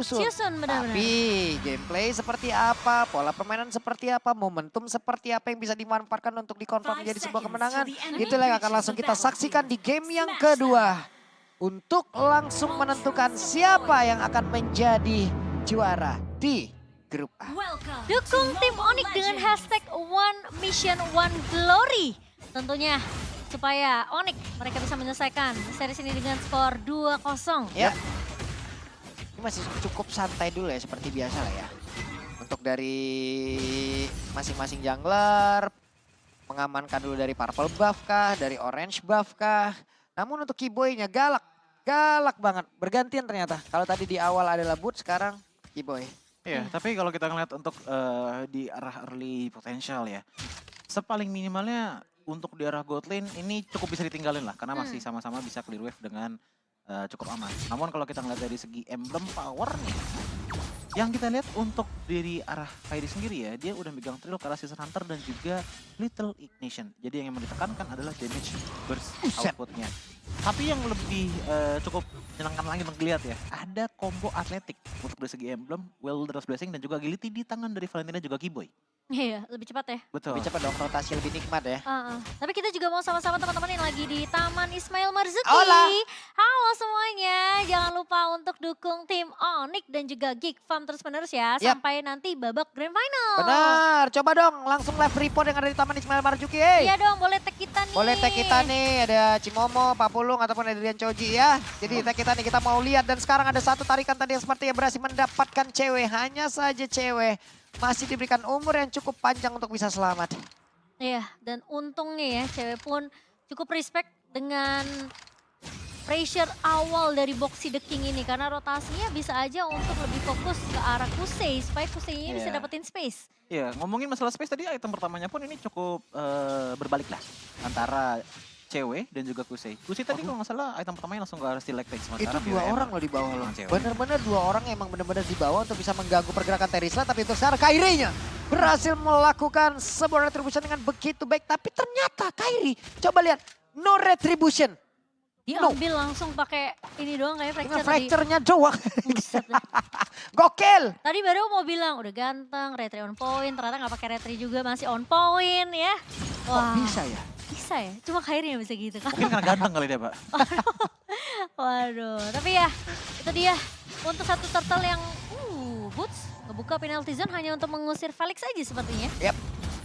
Siusun. benar-benar. Tapi gameplay seperti apa, pola permainan seperti apa, momentum seperti apa yang bisa dimanfaatkan untuk dikonvert menjadi sebuah kemenangan. Itulah yang akan langsung kita saksikan di game yang kedua. Untuk langsung menentukan siapa yang akan menjadi juara di grup A. Dukung tim Onyx dengan hashtag One Mission One Glory. Tentunya supaya Onyx mereka bisa menyelesaikan series ini dengan skor 2-0. Ya. Ini masih cukup santai dulu ya, seperti biasa lah ya. Untuk dari masing-masing jungler, mengamankan dulu dari purple buff kah, dari orange buff kah. Namun untuk Kiboy-nya galak banget. Bergantian ternyata. Kalau tadi di awal adalah Boot, sekarang Kiboy. Iya, tapi kalau kita ngeliat untuk di arah early potential ya. Sepaling minimalnya untuk di arah gold lane ini cukup bisa ditinggalin lah. Karena masih sama-sama bisa clear wave dengan cukup aman. Namun kalau kita ngeliat dari segi emblem power nih. Yang kita lihat untuk dari arah Kairi sendiri ya, dia udah megang Trill ke arah Season Hunter dan juga Little Ignition. Jadi yang ditekankan adalah damage burst outputnya. Tapi yang lebih cukup menyenangkan lagi untuk dilihat ya, ada combo atletik untuk dari segi emblem, Wilder's Blessing dan juga agility di tangan dari Valentina juga Kiboy. Iya, lebih cepat ya. Betul. Lebih cepat dong, rotasi lebih nikmat ya. Tapi kita juga mau sama-sama teman-teman yang lagi di Taman Ismail Marzuki. Hola. Halo semuanya, jangan lupa untuk dukung tim Onyx dan juga Geek Farm terus-menerus ya. Yap. Sampai nanti babak Grand Final. Benar, coba dong langsung live report yang ada di Taman Ismail Marzuki. Iya dong, boleh tag kita nih. Boleh tag kita nih, ada Cimomo, Papulung, ataupun Adrian Choji ya. Jadi tag kita nih, kita mau lihat. Dan sekarang ada satu tarikan tadi yang sepertinya berhasil mendapatkan cewek. Hanya saja cewek masih diberikan umur yang cukup panjang untuk bisa selamat. Iya, dan untungnya ya cewek pun cukup respect dengan pressure awal dari Boxy the King ini. Karena rotasinya bisa aja untuk lebih fokus ke arah Kusei. Supaya Kusei-nya bisa dapetin space. Iya, ngomongin masalah space tadi item pertamanya pun ini cukup berbalik lah. Antara cewek dan juga Kusei. Kusei tadi kalau nggak salah item pertamanya langsung ke arah Still Phase. Itu dua orang loh di bawah loh. Bener-bener dua orang emang bener-bener di bawah untuk bisa mengganggu pergerakan Terisla. Tapi untuk sekarang Kairi-nya berhasil melakukan sebuah retribution dengan begitu baik. Tapi ternyata Kairi, coba lihat, no retribution. Diambil langsung pakai ini doang kayak fracture tadi. Fracture-nya doang. Buset dah. Gokil. Tadi baru mau bilang udah ganteng, retri on point, ternyata nggak pakai retri juga masih on point ya. Kok bisa ya? Bisa ya, cuma Kairi yang bisa gitu kan. Mungkin karena ganteng kali dia, Pak. Waduh, tapi ya itu dia untuk satu turtle yang Boots ngebuka penalty zone hanya untuk mengusir Felix aja sepertinya. Yap.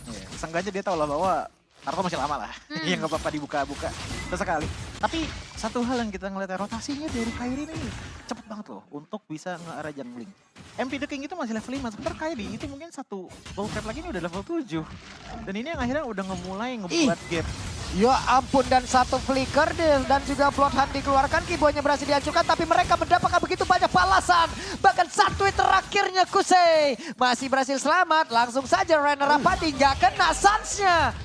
Iya, seenggaknya dia tahu lah bahwa Naruto masih lama lah. Iya nggak apa-apa dibuka-buka sesekali. Tapi satu hal yang kita ngeliat rotasinya dari Kairi ini cepet banget loh untuk bisa nge-arah jungling. MP The King itu masih level 5, sebentar Kairi itu mungkin satu ball trap lagi ini udah level 7. Dan ini yang akhirnya udah ngemulai ngebuat gap. Ya ampun, dan satu flicker dan juga Bloodhound dikeluarkan, Kiboy-nya berhasil dihancurkan, tapi mereka mendapatkan begitu banyak balasan. Bahkan satu hit terakhirnya Kusei masih berhasil selamat, langsung saja Rainer Rapati nggak kena Suns-nya.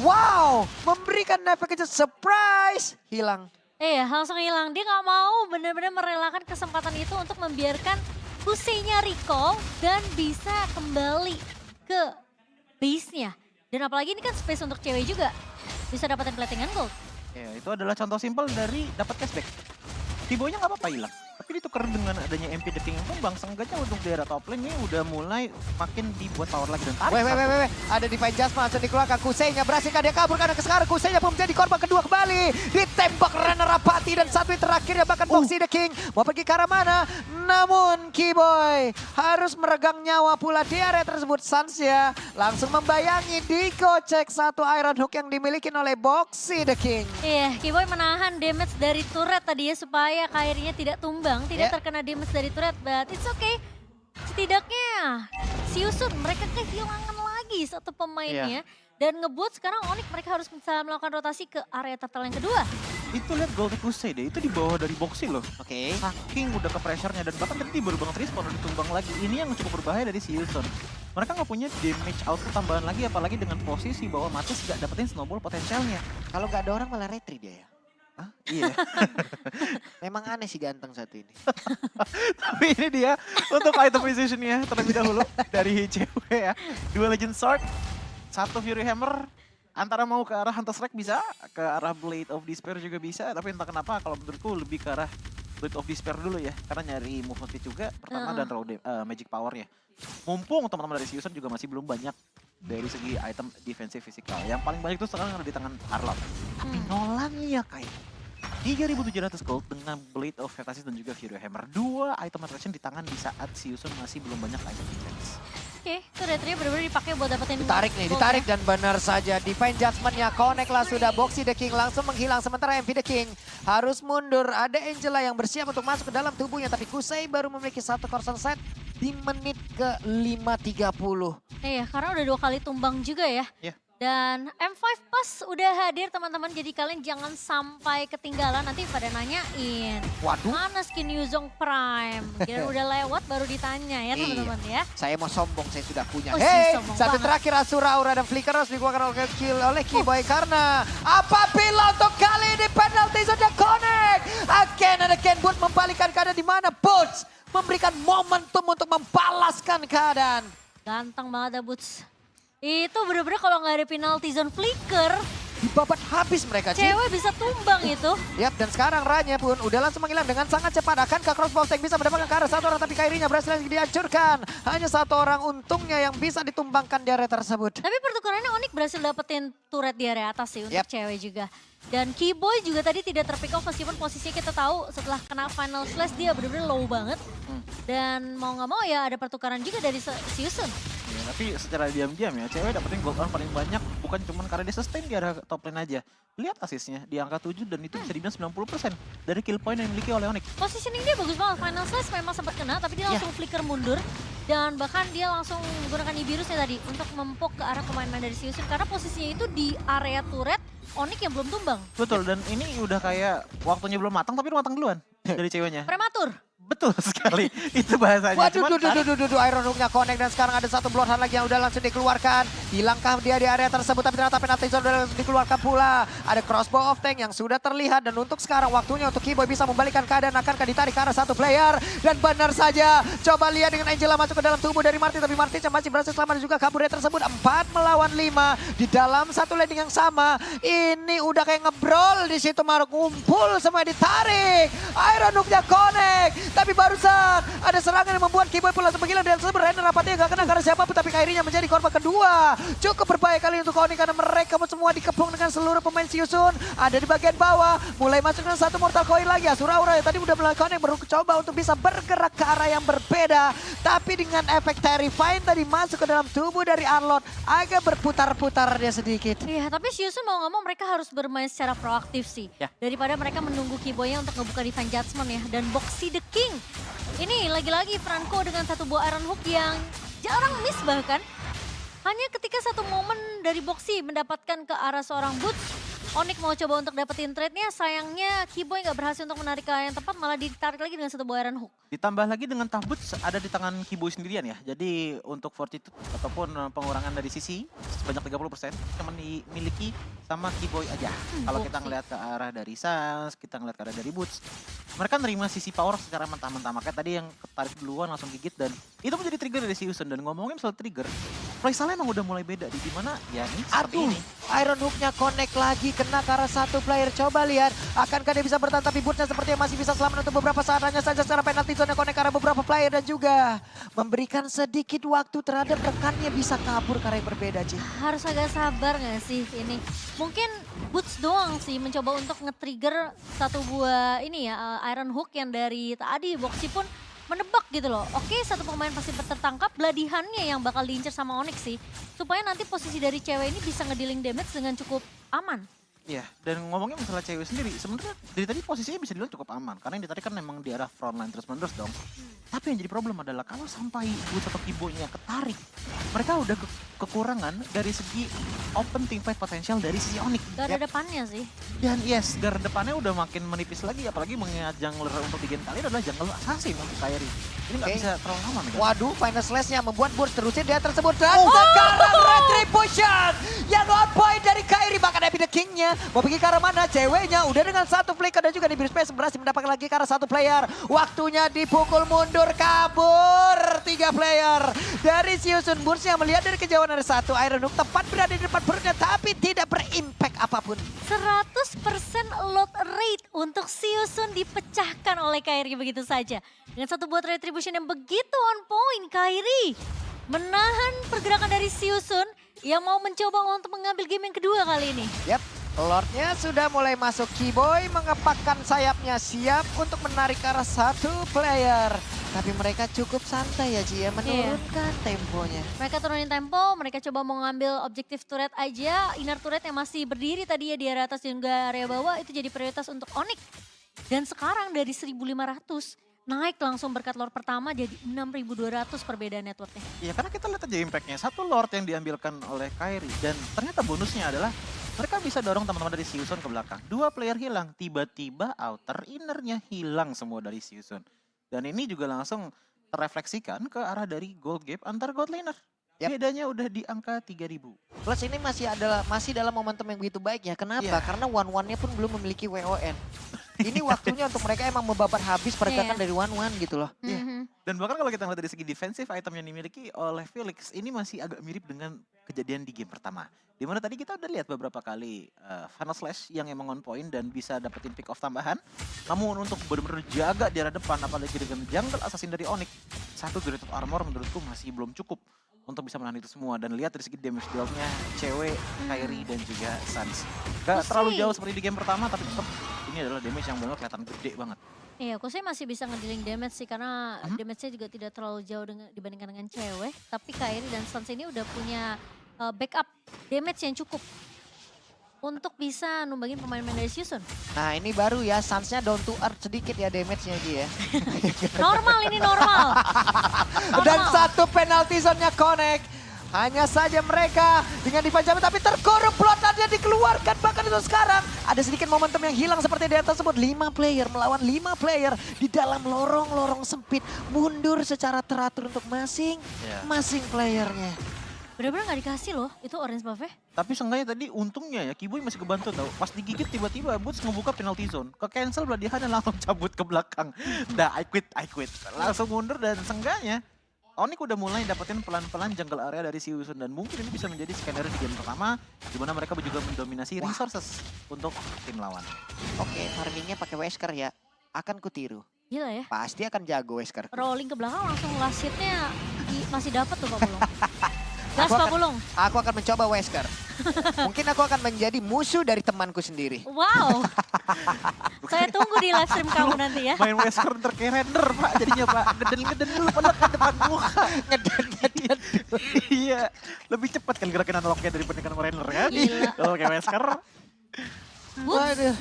Wow, memberikan efek kejut, surprise, hilang. Iya, langsung hilang. Dia nggak mau benar-benar merelakan kesempatan itu untuk membiarkan Kusei-nya recall dan bisa kembali ke base-nya. Dan apalagi ini kan space untuk cewek juga. Bisa dapetin platingan gold. Ya, itu adalah contoh simpel dari dapat cashback. Kiboy-nya nggak apa-apa hilang. Tapi ditukar dengan adanya MP The King yang tumbang, seenggaknya untuk daerah top lane ini udah mulai makin dibuat power lagi dan tarik. Weh. Ada Divine Jasmine langsung dikeluarkan, Kusei-nya berhasilkah dia kabur karena sekarang Kusei-nya pun menjadi korban kedua kembali. Ditembak Rainer Rapati dan satu hit terakhirnya bahkan Boxy the King mau pergi ke arah mana. Namun Kiboy harus meregang nyawa pula di area tersebut. Suns ya langsung membayangi dikocek satu Iron Hook yang dimiliki oleh Boxy the King. Iya, Kiboy menahan damage dari turret tadi ya supaya Kairinya tidak tumbang, tidak terkena damage dari turret, but it's okay. Setidaknya Siusun mereka kehilangan lagi satu pemainnya. Dan ngebut sekarang Onyx mereka harus bisa melakukan rotasi ke area turtle yang kedua. Itu lihat Gold Kusei deh, itu di bawah dari Boxy loh. Oke. Saking udah ke pressure-nya dan bahkan tadi baru banget respawn udah ditumbang lagi. Ini yang cukup berbahaya dari Siusun. Mereka nggak punya damage output tambahan lagi apalagi dengan posisi bahwa Matis nggak dapetin snowball potensialnya. Kalau nggak ada orang malah retri dia ya. Hah? Iya. Memang aneh sih ganteng satu ini. Tapi ini dia untuk item position-nya terlebih dahulu dari cewek ya. 2 Legend Sword, 1 Fury Hammer. Antara mau ke arah Hunter's Strike bisa, ke arah Blade of Despair juga bisa. Tapi entah kenapa kalau menurutku lebih ke arah Blade of Despair dulu ya, karena nyari move speed juga pertama Heeh. dan raw magic power-nya. Mumpung teman-teman dari Siusan juga masih belum banyak dari segi item defensive physical. Yang paling banyak itu sekarang ada di tangan Arlot. Tapi Nolannya kayak 3.700 gold dengan Blade of Phantasy dan juga Fury Hammer. Dua item attraction di tangan di saat Siusan masih belum banyak item defense. Oke, itu retri benar-benar dipakai buat dapetin Ditarik nih, gold ditarik ya. dan benar saja. Defense judgment-nya connect lah sudah. Boxy the King langsung menghilang. Sementara MV the King harus mundur. Ada Angela yang bersiap untuk masuk ke dalam tubuhnya. Tapi Kusei baru memiliki satu corson set di menit ke 5.30. Iya, karena udah 2 kali tumbang juga ya. Iya. Dan M5 Plus udah hadir teman-teman, jadi kalian jangan sampai ketinggalan, nanti pada nanyain. Waduh. Mana skin Yuzong Prime? Kira udah lewat baru ditanya ya teman-teman ya. Saya mau sombong, saya sudah punya. Oh, Hey, sombong satu banget. terakhir Asura Aura dan Flicker harus dikeluarkan oleh Kiboy karena apabila untuk kali ini penalti sudah connect. Again and again Boots membalikan keadaan di mana Boots memberikan momentum untuk membalaskan keadaan. Ganteng banget ya Boots. Itu bener-bener kalau nggak ada penalty zone flicker, Dibabat habis mereka, Ci. cewek bisa tumbang itu. Yap, dan sekarang Ranya pun udah langsung menghilang dengan sangat cepat. Akankah Crossbow Tank bisa mendapatkan ke arah satu orang, tapi Kairinya berhasil dihancurkan. Hanya satu orang untungnya yang bisa ditumbangkan di area tersebut. Tapi pertukarannya Onyx berhasil dapetin turret di area atas sih untuk Yap. cewek juga. Dan Kiboy juga tadi tidak terpick off meskipun posisinya kita tahu setelah kena final slash dia bener-bener low banget. Dan mau nggak mau ya ada pertukaran juga dari Siusun. Ya, tapi secara diam-diam ya, cewek dapetin gold on paling banyak bukan cuma karena dia sustain di area top lane aja. Lihat asisnya di angka 7 dan itu bisa dibilang 90% dari kill point yang dimiliki oleh Onyx. Positioning dia bagus banget, final slash memang sempat kena tapi dia langsung flicker mundur. Dan bahkan dia langsung menggunakan Ibirusnya tadi untuk mempok ke arah pemain-pemain dari Siusun. Karena posisinya itu di area turret Onyx yang belum tumbang. Betul, dan ini udah kayak waktunya belum matang tapi udah matang duluan dari ceweknya. Prematur. Betul sekali, itu bahasanya. Waduh, Cuman kan- Iron Hook-nya connect dan sekarang ada satu bloodhound lagi yang udah langsung dikeluarkan. Hilangkah dia di area tersebut, tapi ternyata penalti zone udah langsung dikeluarkan pula. Ada crossbow of tank yang sudah terlihat dan untuk sekarang waktunya untuk Kiboy bisa membalikan keadaan. Akankah ditarik ke arah satu player? Dan benar saja, coba lihat dengan Angela masuk ke dalam tubuh dari Martin, tapi Martin masih berhasil selamat dan juga kabur dari tersebut. 4 melawan 5 di dalam satu landing yang sama. Ini udah kayak ngebrol di situ, Maruk ngumpul semua ditarik. Iron Hook-nya connect. Tapi barusan ada serangan yang membuat Kiboy pun langsung menghilang dan sebenarnya Rainer rapatnya gak kena karena siapapun, tapi Kairinya menjadi korban kedua. Cukup berbahaya kali untuk Oni karena mereka semua dikepung dengan seluruh pemain Siusun. Ada di bagian bawah, mulai masuk dengan satu mortal coil lagi. Asura Aura tadi udah melakukan yang coba untuk bisa bergerak ke arah yang berbeda. Tapi dengan efek Terrifying tadi masuk ke dalam tubuh dari Arlot, agak berputar-putar dia sedikit. Iya, tapi Siusun mau nggak mau mereka harus bermain secara proaktif sih. Ya. Daripada mereka menunggu Kiboy-nya untuk ngebuka Divine Judgment ya. Dan Boxy the King. Ini lagi-lagi Franco dengan satu buah Iron Hook yang jarang miss bahkan. Hanya ketika satu momen dari Boxy mendapatkan ke arah seorang Boots, Onyx mau coba untuk dapetin trade-nya, sayangnya Kiboy nggak berhasil untuk menarik ke arah yang tepat, malah ditarik lagi dengan satu buah Iron Hook. Ditambah lagi dengan Tahbut ada di tangan Kiboy sendirian ya. Jadi untuk fortitude ataupun pengurangan dari sisi sebanyak 30% cuma dimiliki sama Kiboy aja. Kalau kita Boxy. ngeliat ke arah dari Sans, kita ngeliat ke arah dari Boots, mereka nerima sisi power secara mentah-mentah. Makanya tadi yang ketarik duluan langsung gigit dan itu menjadi trigger dari Siusun. Dan ngomongin soal trigger, playstyle emang udah mulai beda di dimana ya ini seperti Aduh, ini. Iron Hook-nya connect lagi, kena ke arah satu player. Coba lihat, akankah dia bisa bertahan, tapi Boots-nya sepertinya masih bisa selamat untuk beberapa saat. Hanya saja secara penalti zone connect ke arah beberapa player dan juga memberikan sedikit waktu terhadap rekannya bisa kabur ke arah yang berbeda, Ci. Harus agak sabar nggak sih ini? Mungkin Boots doang sih mencoba untuk nge-trigger satu buah ini ya Iron Hook yang dari tadi Boxy pun menebak gitu loh. Oke, satu pemain pasti tertangkap, Bladihannya yang bakal diincer sama Onyx sih. Supaya nanti posisi dari cewek ini bisa ngedealing damage dengan cukup aman. Iya, dan ngomongin masalah cewek sendiri, sebenarnya dari tadi posisinya bisa dibilang cukup aman. Karena yang ditarik kan memang di arah frontline terus-menerus dong. Tapi yang jadi problem adalah kalau sampai Boots atau Kiboy-nya ketarik, mereka udah kekurangan dari segi open team fight potensial dari sisi Onyx. Gak ada depannya sih. Dan yes, guard depannya udah makin menipis lagi, apalagi mengingat jungler untuk di game kali ini adalah jungle assassin untuk Kairi. Ini nggak Oke. bisa terlalu lama nih. Waduh, final slash-nya membuat burst terusin dia tersebut. Dan sekarang Retribution yang on point dari Kairi. Bahkan Epic the King-nya mau pergi ke arah mana? Ceweknya udah dengan satu flicker dan juga di Beer Space berhasil mendapatkan lagi ke arah satu player. Waktunya dipukul mundur, kabur. 3 player dari Siusun. Burst yang melihat dari kejauhan ada satu. Iron Hook tepat berada di depan perutnya tapi tidak berimpact apapun. 100% load rate untuk Siusun dipecahkan oleh Kairi begitu saja. Dengan satu buat retribution yang begitu on point, Kairi menahan pergerakan dari Siusun yang mau mencoba untuk mengambil game yang kedua kali ini. Yap, Lordnya sudah mulai masuk. Keyboy mengepakkan sayapnya siap untuk menarik ke arah satu player. Tapi mereka cukup santai ya Ji ya, menurunkan temponya. Mereka turunin tempo, mereka coba mau ngambil objektif turret aja. Inner turret yang masih berdiri tadi ya di area atas dan juga area bawah itu jadi prioritas untuk Onyx. Dan sekarang dari 1.500 naik langsung berkat Lord pertama jadi 6.200 perbedaan networknya. Iya karena kita lihat aja impactnya. Satu Lord yang diambilkan oleh Kairi. Dan ternyata bonusnya adalah mereka bisa dorong teman-teman dari Siusun ke belakang. 2 player hilang, tiba-tiba outer innernya hilang semua dari Siusun. Dan ini juga langsung terefleksikan ke arah dari gold gap antar gold laner. Yap. Bedanya udah di angka 3.000. Plus ini masih dalam momentum yang begitu baik ya. Kenapa? Iya. Karena one-one-nya pun belum memiliki WON. Ini waktunya untuk mereka emang membabat habis pergerakan Iya. dari one-one gitu loh. Iya. Mhm. Dan bahkan kalau kita ngeliat dari segi defensif item yang dimiliki oleh Felix, ini masih agak mirip dengan kejadian di game pertama. Dimana tadi kita udah lihat beberapa kali Final Slash yang emang on point dan bisa dapetin pick off tambahan. Namun untuk benar-benar jaga di arah depan, apalagi dengan jungle assassin dari Onyx, satu Greater Armor menurutku masih belum cukup untuk bisa menahan itu semua. Dan lihat dari segi damage deal-nya, cewek, Kairi dan juga Sans. Gak Aku terlalu sih- jauh seperti di game pertama, tapi tetap ini adalah damage yang benar kelihatan gede banget. Iya, Kusei masih bisa ngedealing damage sih karena damage-nya juga tidak terlalu jauh dibandingkan dengan cewek. Tapi Kairi dan Sans ini udah punya backup damage yang cukup untuk bisa numbangin pemain-pemain dari Siusun. Nah ini baru ya, Sans-nya down to earth sedikit ya damage-nya Ji ya. Normal ini normal. Dan Normal. satu penalty zone-nya connect. Hanya saja mereka dengan dipanjami tapi terkorup plotannya dikeluarkan. Bahkan itu sekarang ada sedikit momentum yang hilang seperti di atas tersebut. 5 player melawan 5 player di dalam lorong-lorong sempit. Mundur secara teratur untuk masing-masing playernya. Bener-bener gak dikasih loh itu orange buff-nya. Tapi seenggaknya tadi untungnya ya Keyboy masih kebantu tau. Pas digigit tiba-tiba Boots ngebuka penalty zone. Ke cancel beladihan dan langsung cabut ke belakang. Dah I quit. Langsung mundur dan seenggaknya Onyx udah mulai dapetin pelan-pelan jungle area dari Siusun. Dan mungkin ini bisa menjadi skenario di game pertama. Di mana mereka juga mendominasi resources untuk tim lawan. Oke, farmingnya pakai Wesker ya. Akan kutiru. Gila ya. Pasti akan jago Wesker. Rolling ke belakang langsung last hit-nya masih dapat tuh Pak Pulung. Gas Pak Pulung. Aku akan mencoba Wesker. Mungkin aku akan menjadi musuh dari temanku sendiri. Wow. Saya tunggu di live stream kamu nanti ya. Main Wesker ntar kayak render pak jadinya pak. Ngeden dulu padahal ke depan muka. Ngeden. Iya. Lebih cepat kan gerakan analognya dibandingkan render kan. Gila. Kalau kayak Wesker. Whoops. Waduh.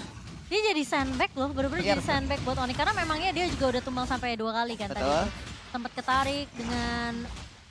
Dia jadi sandbag loh, bener-bener Iya, jadi sandbag buat Onyx. Karena memangnya dia juga udah tumbang sampai 2 kali kan tadi. Betul. Sempat ketarik dengan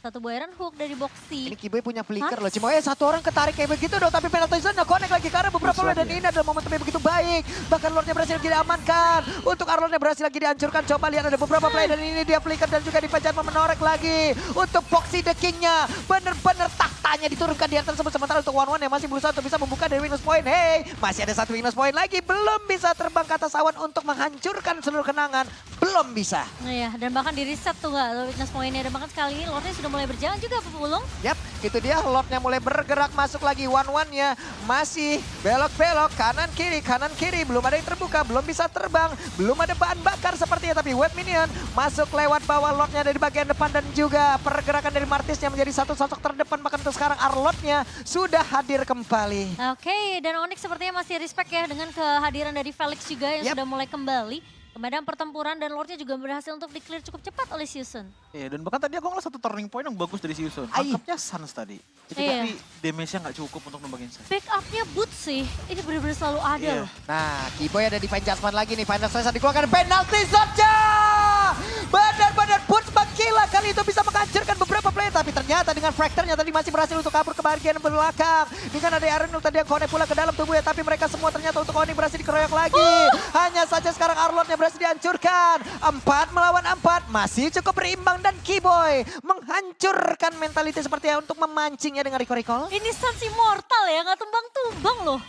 satu buah Iron Hook dari Boxy. Ini Keyboy punya flicker loh. Cuma satu orang ketarik kayak begitu dong. Tapi penalty zone connect lagi karena beberapa Terus player. Dan lagi ya. ini adalah momentum yang begitu baik. Bahkan Lordnya berhasil diamankan. Untuk Arlordnya berhasil lagi dihancurkan. Coba lihat ada beberapa player. Dan ini dia flicker dan juga dipencet menorek lagi. Untuk Boxy the King-nya. Bener-bener taktanya diturunkan di atas tersebut. Sementara untuk One-One yang masih berusaha untuk bisa membuka dari Windows Point. Hey, masih ada satu Windows Point lagi. Belum bisa terbang ke atas awan untuk menghancurkan seluruh kenangan. Belum bisa. Nah ya, dan bahkan di reset tuh nggak witness point-nya. Dan bahkan sekali ini Lordnya sudah mulai berjalan juga Pak Pulung. Yap, itu dia Lordnya mulai bergerak masuk lagi. One-one-nya masih belok-belok kanan kiri. Belum ada yang terbuka, belum bisa terbang. Belum ada bahan bakar sepertinya. Tapi web minion masuk lewat bawah Lordnya dari bagian depan. Dan juga pergerakan dari Martisnya menjadi satu sosok terdepan. Bahkan untuk sekarang Arlordnya sudah hadir kembali. Oke, dan Onyx sepertinya masih respect ya dengan kehadiran dari Felix juga yang Yap. sudah mulai kembali ke medan pertempuran. Dan Lordnya juga berhasil untuk di-clear cukup cepat oleh Siusun. Iya dan bahkan tadi aku ngeliat satu turning point yang bagus dari Siusun. Ai. Angkapnya Sans tadi. Itu Iya. tapi damage-nya nggak cukup untuk numbangin Sans. Back-up-nya Boots sih, ini benar-benar selalu ada Iya. loh. Nah, Keyboy ada di Adjustment lagi nih. Final Slash dikeluarkan penalty zone-nya. Benar-benar Boots menggila kali itu bisa menghancurkan beberapa player. Tapi ternyata ternyata dengan Fracture-nya tadi masih berhasil untuk kabur ke bagian belakang. Dengan ada Iron tadi yang connect pula ke dalam tubuhnya. Tapi mereka semua ternyata untuk Onyx berhasil dikeroyok lagi. Hanya saja sekarang Arlotnya berhasil dihancurkan. 4 melawan 4 masih cukup berimbang. Dan Keyboy menghancurkan mentality sepertinya untuk memancingnya dengan recall. Ini Suns Immortal ya, nggak tumbang-tumbang loh.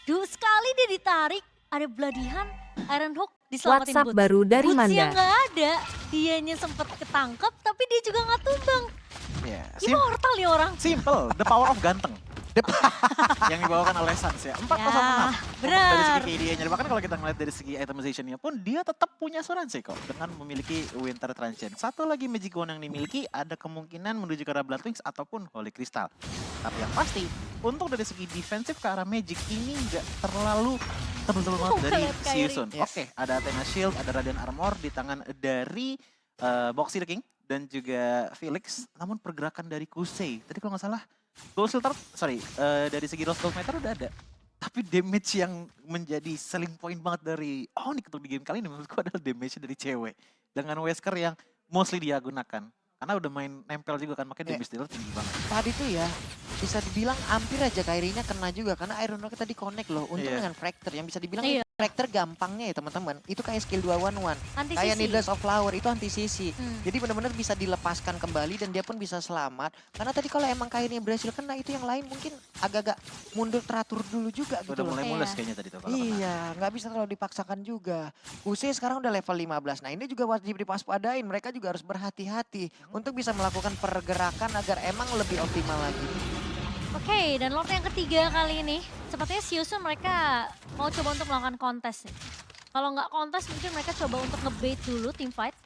Duh, sekali dia ditarik, ada Bloody Hand, Iron Hook diselamatin WhatsApp Boots. baru dari Boots Manda. yang nggak ada, dianya sempat ketangkep tapi dia juga nggak tumbang. Ya, Immortal ya orang. simple, the power of ganteng. Yang dibawakan oleh Suns ya. 4-0 menang. benar. Dari segi KDA-nya. Bahkan kalau kita ngeliat dari segi itemization-nya pun, dia tetap punya asuransi kok. Dengan memiliki Winter Transient. Satu lagi Magic Wand yang dimiliki, ada kemungkinan menuju ke arah Blood Wings ataupun Holy Crystal. Tapi yang pasti, untuk dari segi defensif ke arah Magic ini nggak terlalu tebel-tebel banget dari Kayak Kyrie. Season. Yes. Oke, ada Athena Shield, ada Radiant Armor di tangan dari Boxy the King dan juga Felix. Namun pergerakan dari Kusei, tadi kalau nggak salah, dari segi Rose Gold Meter udah ada. Tapi damage yang menjadi selling point banget dari Onyx untuk di game kali ini menurutku adalah damage dari cewek. Dengan Wesker yang mostly dia gunakan. Karena udah main nempel juga kan, makanya damage dealer tinggi banget. Tadi tuh ya, bisa dibilang hampir aja Kyrie-nya kena juga. Karena Iron Hook tadi connect loh. Untung Iya. dengan Fracture yang bisa dibilang Iya. Fracture gampangnya ya teman-teman. Itu kayak skill 2-1-1. Anti Kayak sisi. Needless of Flower itu anti sisi. Hmm. Jadi benar-benar bisa dilepaskan kembali dan dia pun bisa selamat. Karena tadi kalau emang Kyrie berhasil kena itu yang lain mungkin agak-agak mundur teratur dulu juga gitu Udah loh. mulai Iya. mulus kayaknya tadi tuh. kalau kena. Iya, nggak bisa terlalu dipaksakan juga. Kusei sekarang udah level 15. Nah ini juga wajib diwaspadain. Mereka juga harus berhati-hati untuk bisa melakukan pergerakan agar emang lebih optimal lagi. Oke, dan lot yang ketiga kali ini, sepertinya Season mereka mau coba untuk melakukan kontes nih. Kalau nggak kontes mungkin mereka coba untuk ngebait dulu team fight.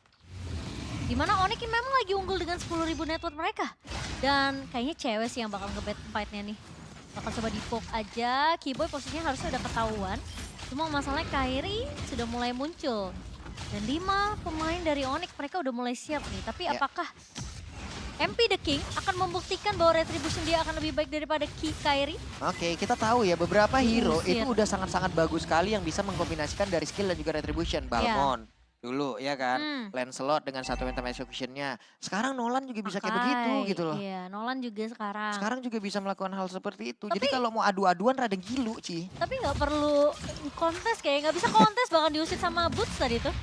Dimana Onyx ini memang lagi unggul dengan 10.000 network mereka. Dan kayaknya cewek sih yang bakal ngebait fight-nya nih. Bakal coba di-poke aja, Keyboy posisinya harusnya udah ketahuan. Cuma masalahnya Kyrie sudah mulai muncul. Dan 5 pemain dari Onyx mereka udah mulai siap nih. Tapi Ya. apakah MP The King akan membuktikan bahwa Retribution dia akan lebih baik daripada Kyrie? Oke, kita tahu ya beberapa hero Diusir. itu udah sangat-sangat bagus sekali yang bisa mengkombinasikan dari skill dan juga retribution. Balmond dulu ya kan, Lancelot dengan satu item execution-nya. Sekarang Nolan juga bisa kayak begitu gitu loh. Iya, Nolan juga sekarang. Sekarang juga bisa melakukan hal seperti itu. Jadi Tapi- kalau mau adu-aduan rada gilu, Ci. Tapi nggak perlu kontes kayaknya, nggak bisa kontes bahkan diusir sama Boots tadi tuh.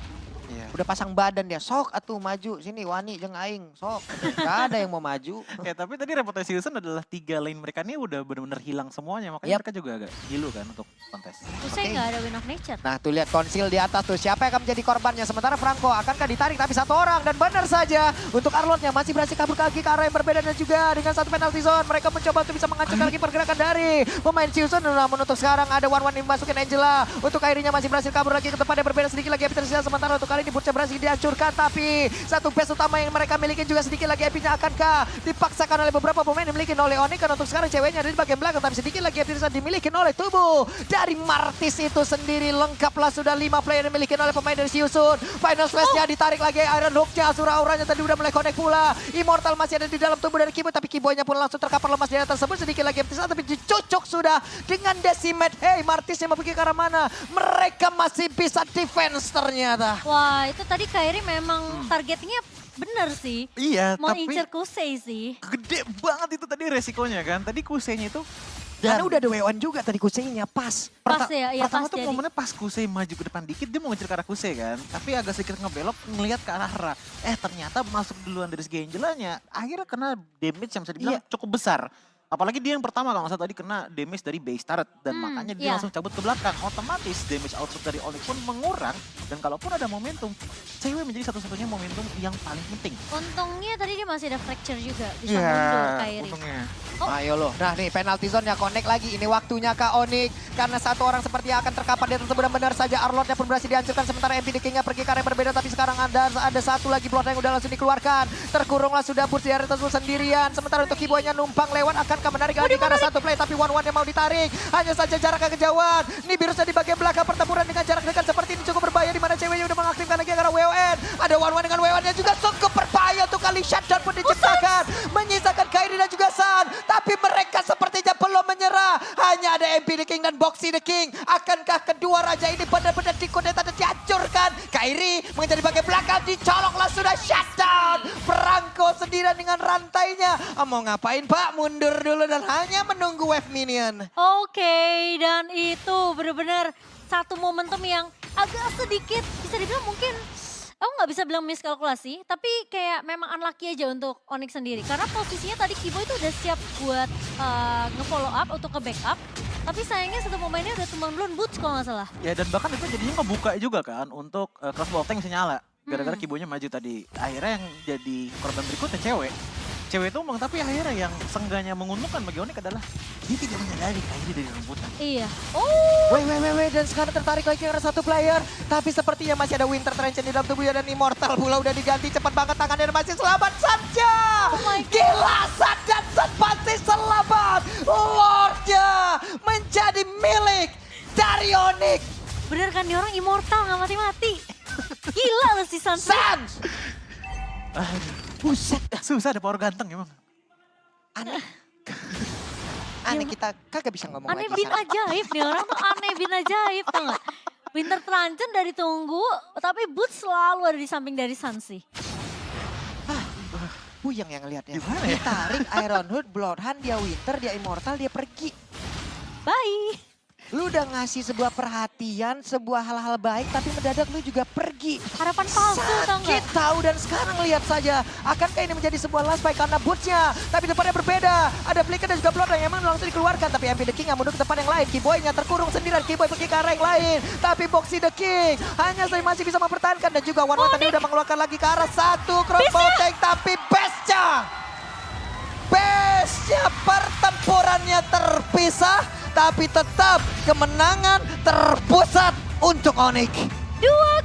Iya. Udah pasang badan dia, sok atuh maju sini Wani jeung aing, sok. Gak ada yang mau maju. Ya tapi tadi reputasi Season adalah 3 lane mereka ini udah benar-benar hilang semuanya. Makanya Yap. mereka juga agak gilu kan untuk kontes. Usai Oke. nggak ada Win of Nature. Nah tuh lihat konsil di atas tuh, siapa yang akan menjadi korbannya? Sementara Franco akankah ditarik tapi satu orang. Dan benar saja untuk Arlotnya masih berhasil kabur kaki ke arah yang berbeda dan juga dengan satu penalty zone. Mereka mencoba untuk bisa menghancurkan lagi pergerakan dari pemain Season. Namun untuk sekarang ada one yang dimasukin Angela. Untuk Kyrie-nya masih berhasil kabur lagi ke tempat yang berbeda sedikit lagi epi tersisa. Sementara untuk kali ini Butcher berhasil dihancurkan. Tapi satu base utama yang mereka miliki juga sedikit lagi epinya akankah dipaksakan oleh beberapa pemain yang dimiliki oleh Onyx. Karena untuk sekarang ceweknya ada di bagian belakang. Tapi sedikit lagi epi tersisa dimiliki oleh tubuh dari Martis itu sendiri. Lengkaplah sudah 5 player yang dimiliki oleh pemain dari Season. Final Slash-nya ditarik lagi Iron Hook-nya. Asura auranya tadi udah mulai connect pula. Immortal masih ada di dalam tubuh dari Keyboy. Tapi Keyboy-nya pun langsung terkapar lemas di area tersebut. Sedikit lagi epi tersisa tapi dicucuk sudah dengan Decimate. Hey Martisnya mau pergi ke arah mana? Mereka masih bisa defense ternyata. Wah, itu tadi Kyrie memang targetnya bener sih. Iya, Mau tapi incer Kusei sih. gede banget itu tadi resikonya kan. Tadi Kuseinya itu Karena udah ada W1 juga tadi Kuseinya pas. Pas ya, iya pertama pas tuh jadi. momennya pas Kusei maju ke depan dikit, dia mau ngejar ke arah Kusei kan. Tapi agak sedikit ngebelok, ngelihat ke arah Ra. Ternyata masuk duluan dari segi Angelanya. Akhirnya kena damage yang bisa dibilang cukup besar. Apalagi dia yang pertama kalau nggak salah tadi kena damage dari base turret. Dan makanya dia iya. langsung cabut ke belakang. Otomatis damage output dari Onyx pun mengurang. Dan kalaupun ada momentum, cewek menjadi satu-satunya momentum yang paling penting. Untungnya tadi dia masih ada fracture juga. Bisa mundur Kyrie. untungnya. Oh. Ayo loh. Nah nih penalty zone-nya connect lagi. Ini waktunya Kak Onyx. Karena satu orang seperti yang akan terkapar di atas benar-benar saja. Arlotnya pun berhasil dihancurkan. Sementara MP The King-nya pergi ke arah yang berbeda. Tapi sekarang ada satu lagi plot yang udah langsung dikeluarkan. Terkurunglah sudah Boots di area tersebut sendirian. Sementara untuk Keyboy-nya numpang lewat. Akankah menarik lagi ke arah satu play. Tapi one yang mau ditarik. Hanya saja jarak kejauhan. Ini virusnya di bagian belakang. Pertempuran dengan jarak dekat seperti ini cukup berbahaya. Di mana ceweknya udah mengaktifkan lagi ke arah WON. Ada one dengan WON-nya juga cukup berbahaya. Untuk kali shutdown pun diciptakan. Menyisakan Kyrie dan juga Sun. Tapi mereka sepertinya belum menyerah. Hanya ada MP The King dan Boxy The King. Akankah kedua raja ini benar-benar dikudeta dan dihancurkan? Kyrie menjadi bagian belakang. Dicoloklah sudah shutdown. Franco sendiri dan dengan rantainya. Mau ngapain Pak? Mundur dulu dan hanya menunggu wave minion. Oke, dan itu benar-benar satu momentum yang agak sedikit bisa dibilang mungkin aku nggak bisa bilang miskalkulasi, tapi kayak memang unlucky aja untuk Onyx sendiri. Karena posisinya tadi Kibo itu udah siap buat nge-follow up untuk ke-backup. Tapi sayangnya satu momennya udah tumbang duluan Boots kalau nggak salah. Ya dan bahkan itu jadinya ngebuka juga kan untuk crossbow tank bisa nyala. Gara-gara Kibonya maju tadi. Akhirnya yang jadi korban berikutnya cewek. Cewek itu memang tapi akhirnya yang sengganya menguntungkan bagi Onyx adalah dia tidak menyadari akhirnya dari rebutan. Iya. Oh, Weh, dan sekarang tertarik lagi karena satu player. Tapi sepertinya masih ada Winter Trench di dalam tubuhnya dan Immortal pula udah diganti cepat banget tangannya dan masih selamat saja. Oh my God. Gila, San dan San pasti selamat. Lordnya menjadi milik dari Onyx. bener kan dia orang immortal nggak mati-mati. Gila loh si Sans. San! Buset, susah ada power ganteng emang. Aneh. Aneh kita kagak bisa ngomong Aneh lagi. bin San. ajaib nih orang tuh aneh bin ajaib tau gak? Winter Tranchen dari tunggu, tapi Boots selalu ada di samping dari Sansi. Buyang yang ngeliatnya. Gimana ya? Ditarik Ironhood, Bloodhound, dia Winter, dia Immortal, dia pergi. Bye. Lu udah ngasih sebuah perhatian, sebuah hal-hal baik, tapi mendadak lu juga pergi. Harapan palsu tau Sakit gak? tahu dan sekarang lihat saja. Akankah ini menjadi sebuah last fight karena bootsnya. Tapi depannya berbeda. Ada Flicker dan juga Blood yang emang langsung dikeluarkan. Tapi MP The King yang mundur ke depan yang lain. Keyboy-nya terkurung sendirian. Keyboy pergi ke arah yang lain. Tapi Boxy The King hanya masih bisa mempertahankan. Dan juga One tadi udah mengeluarkan lagi ke arah satu crossbow tank. Tapi Bestnya pertempurannya terpisah. Tapi tetap kemenangan terpusat untuk Onyx. 2